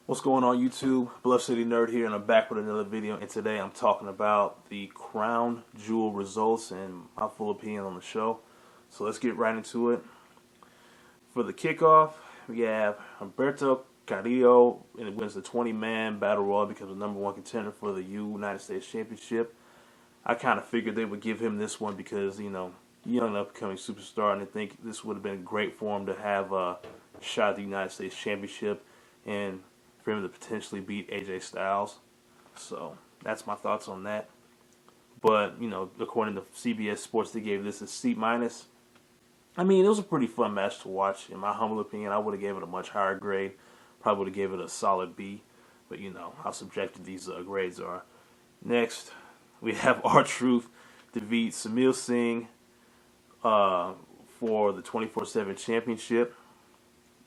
What's going on YouTube? Bluff City Nerd here, and I'm back with another video. And today I'm talking about the crown jewel results and my full opinion on the show. So let's get right into it. For the kickoff, we have Alberto Carrillo, and it wins the 20-man battle royal, becomes the #1 contender for the United States Championship. I kind of figured they would give him this one because, young upcoming superstar, and I think this would have been great for him to have a shot at the United States Championship and for him to potentially beat AJ Styles. So that's my thoughts on that. But, according to CBS Sports, they gave this a C-. I mean, it was a pretty fun match to watch. In my humble opinion, I would have gave it a much higher grade. Probably would have gave it a solid B. But you know how subjective these grades are. Next, we have R-Truth defeat Samil Singh for the 24/7 championship.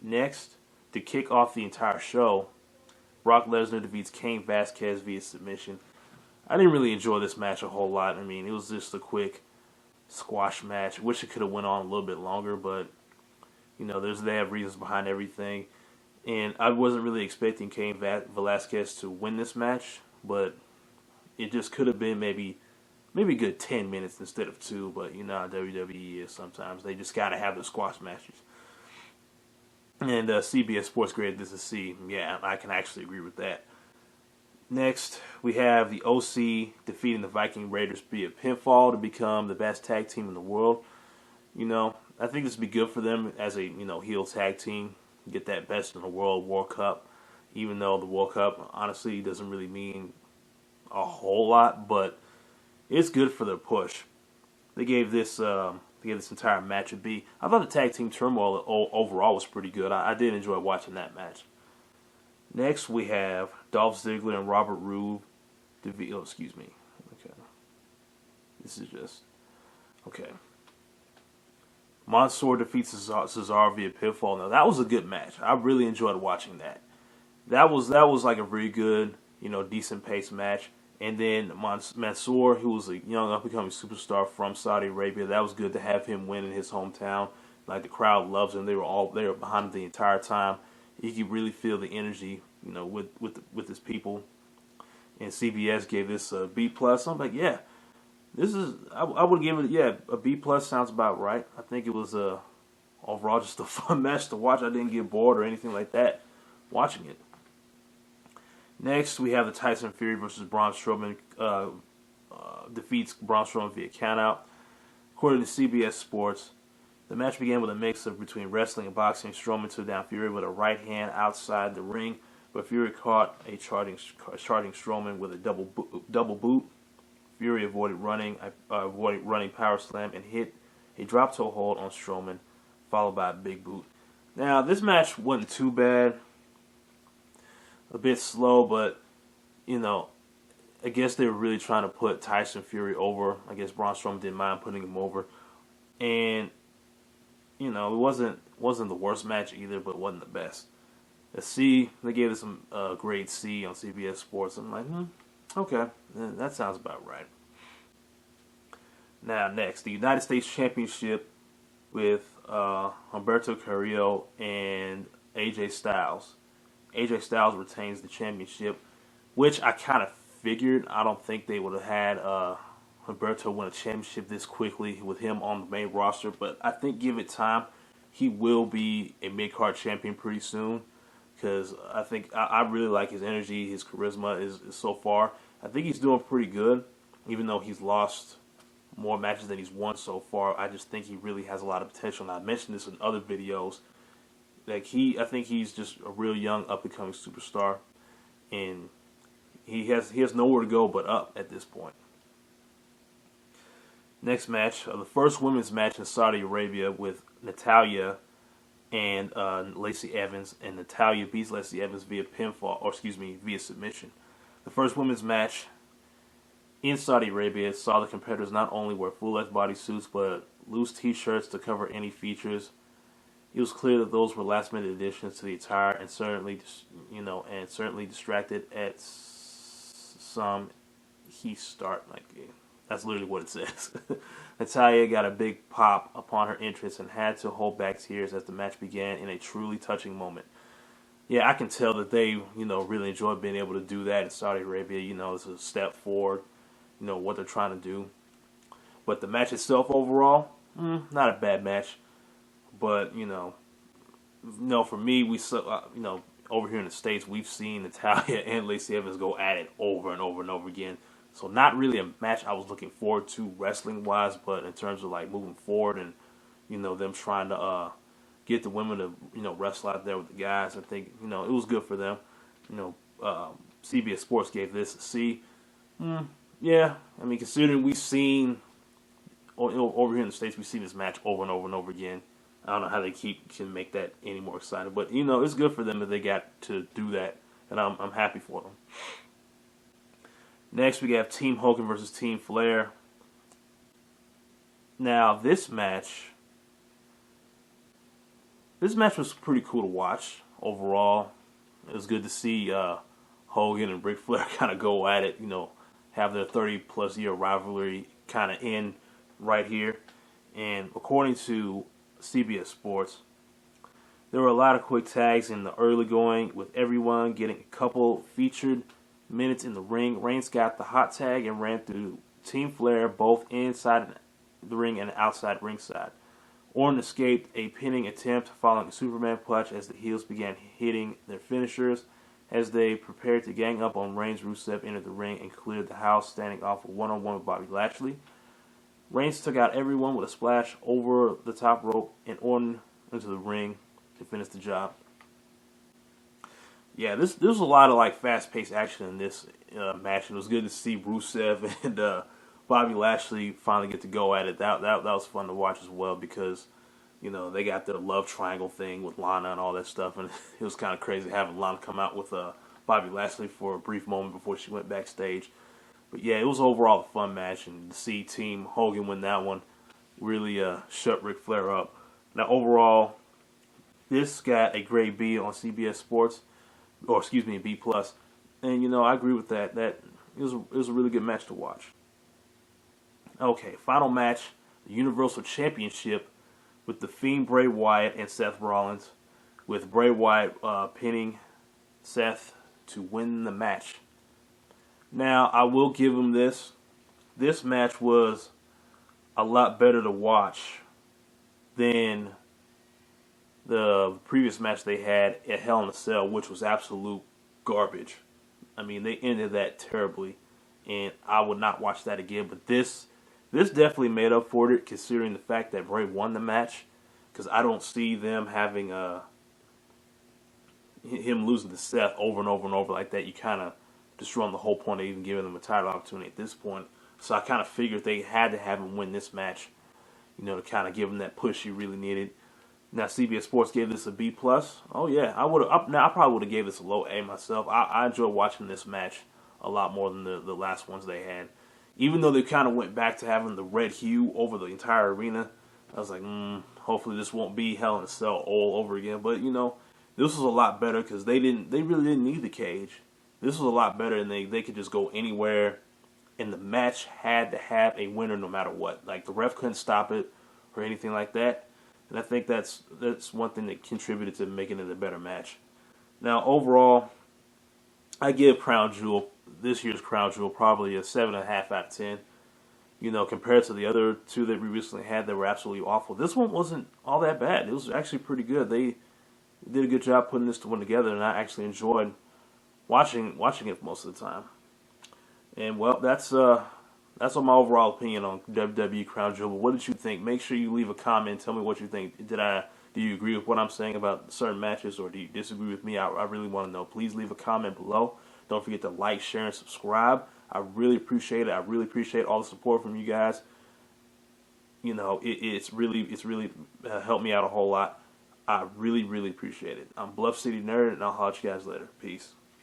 Next, to kick off the entire show, Brock Lesnar defeats Cain Velasquez via submission. I didn't really enjoy this match a whole lot. I mean, it was just a quick squash match. Wish it could have went on a little bit longer, but they have reasons behind everything. And I wasn't really expecting Cain Velasquez to win this match, but it just could have been maybe a good 10 minutes instead of 2. But you know how WWE is sometimes. They just got to have the squash matches. And CBS Sports graded this a C. Yeah, I can actually agree with that. Next, we have the OC defeating the Viking Raiders via pinfall to become the best tag team in the world. I think this would be good for them as a heel tag team. Get that best in the World Cup. Even though the World Cup honestly doesn't really mean a whole lot, but it's good for their push. They gave this entire match a B. I thought the tag team turmoil overall was pretty good. I did enjoy watching that match. Next, we have Dolph Ziggler and Robert Roode. Excuse me. Okay. This is just... Okay. Mansoor defeats Cesaro via pinfall. Now, that was a good match. I really enjoyed watching that. That was like a very good, decent paced match. And then Mansoor, who was a young up-and-coming superstar from Saudi Arabia, that was good to have him win in his hometown. Like, the crowd loves him. They were behind him the entire time. You could really feel the energy, with his people. And CBS gave this a B+. I'm like, yeah, this is. I would give it, a B+ sounds about right. I think it was overall just a fun match to watch. I didn't get bored or anything like that watching it. Next, we have the Tyson Fury versus Braun Strowman defeats Braun Strowman via countout. According to CBS Sports, the match began with a mix of between wrestling and boxing. Strowman took down Fury with a right hand outside the ring, but Fury caught a charging Strowman with a double boot. Fury avoided running power slam and hit a drop toe hold on Strowman, followed by a big boot. Now, this match wasn't too bad. A bit slow, but I guess they were really trying to put Tyson Fury over. I guess Braun Strowman didn't mind putting him over, and it wasn't the worst match either, but it wasn't the best. A C. They gave us a grade C on CBS Sports. I'm like, okay, that sounds about right. Now, next, the United States Championship with Alberto Carrillo and AJ Styles. AJ Styles retains the championship, which I kind of figured. I don't think they would have had Alberto win a championship this quickly with him on the main roster, but I think give it time, he will be a mid-card champion pretty soon, because I really like his energy, his charisma is so far. I think he's doing pretty good, even though he's lost more matches than he's won so far. I just think he really has a lot of potential, and I mentioned this in other videos. I think he's just a real young up-and-coming superstar, and he has nowhere to go but up at this point. Next match, the first women's match in Saudi Arabia with Natalya and Lacey Evans, and Natalya beats Lacey Evans via via submission. The first women's match in Saudi Arabia saw the competitors not only wear full-length bodysuits but loose T-shirts to cover any features. It was clear that those were last-minute additions to the attire, and certainly distracted at some heat start. That's literally what it says. Natalya got a big pop upon her entrance and had to hold back tears as the match began in a truly touching moment. yeah, I can tell that they, really enjoy being able to do that in Saudi Arabia. It's a step forward, what they're trying to do. But the match itself overall, not a bad match. But, for me, over here in the States, we've seen Natalia and Lacey Evans go at it over and over and over again. So not really a match I was looking forward to wrestling-wise, but in terms of, like, moving forward and, them trying to get the women to, wrestle out there with the guys, I think, it was good for them. CBS Sports gave this a C. Yeah, I mean, considering we've seen, over here in the States, we've seen this match over and over and over again. I don't know how they can make that any more exciting, but it's good for them that they got to do that, and I'm happy for them. Next, we have Team Hogan versus Team Flair. Now, this match was pretty cool to watch overall. It was good to see Hogan and Ric Flair kind of go at it, have their 30-plus year rivalry kind of end right here. And according to CBS Sports, there were a lot of quick tags in the early going, with everyone getting a couple featured minutes in the ring. Reigns got the hot tag and ran through Team Flair both inside the ring and outside ringside. Orton escaped a pinning attempt following a Superman punch as the heels began hitting their finishers. As they prepared to gang up on Reigns, Rusev entered the ring and cleared the house, standing off a one-on-one with Bobby Lashley. Reigns took out everyone with a splash over the top rope and Orton into the ring to finish the job. Yeah, there's a lot of like fast-paced action in this match, and it was good to see Rusev and Bobby Lashley finally get to go at it. That was fun to watch as well because they got the love triangle thing with Lana and all that stuff, and it was kind of crazy having Lana come out with Bobby Lashley for a brief moment before she went backstage. But yeah, it was overall a fun match, and to see Team Hogan win that one really shut Ric Flair up. Now overall, this got a grade B on CBS Sports, or excuse me, a B+. And I agree with that. That it was a really good match to watch. Okay, final match, the Universal Championship with The Fiend Bray Wyatt and Seth Rollins, with Bray Wyatt pinning Seth to win the match. Now, I will give him this. This match was a lot better to watch than the previous match they had at Hell in a Cell, which was absolute garbage. I mean, they ended that terribly, and I would not watch that again. But this definitely made up for it, considering the fact that Bray won the match, because I don't see them having him losing to Seth over and over and over like that. You kind of destroying the whole point of even giving them a title opportunity at this point. So I kind of figured they had to have him win this match, to kind of give him that push he really needed. Now CBS Sports gave this a B+. Oh yeah, I probably would have gave this a low A myself. I enjoyed watching this match a lot more than the last ones they had. Even though they kind of went back to having the red hue over the entire arena, I was like, hopefully this won't be Hell in a Cell all over again. But this was a lot better because they really didn't need the cage. This was a lot better, and they could just go anywhere, and the match had to have a winner no matter what. Like, the ref couldn't stop it or anything like that, and I think that's one thing that contributed to making it a better match. Now, overall, I give this year's Crown Jewel, probably a 7.5 out of 10. Compared to the other two that we recently had that were absolutely awful, this one wasn't all that bad. It was actually pretty good. They did a good job putting this one together, and I actually enjoyed watching it most of the time. And well, that's my overall opinion on WWE Crown Jewel. What did you think? Make sure you leave a comment. Tell me what you think. Do you agree with what I'm saying about certain matches, or do you disagree with me? I really want to know. Please leave a comment below. Don't forget to like, share, and subscribe. I really appreciate it. I really appreciate all the support from you guys. It's really helped me out a whole lot. I really, really appreciate it. I'm Bluff City Nerd, and I'll holler at you guys later. Peace.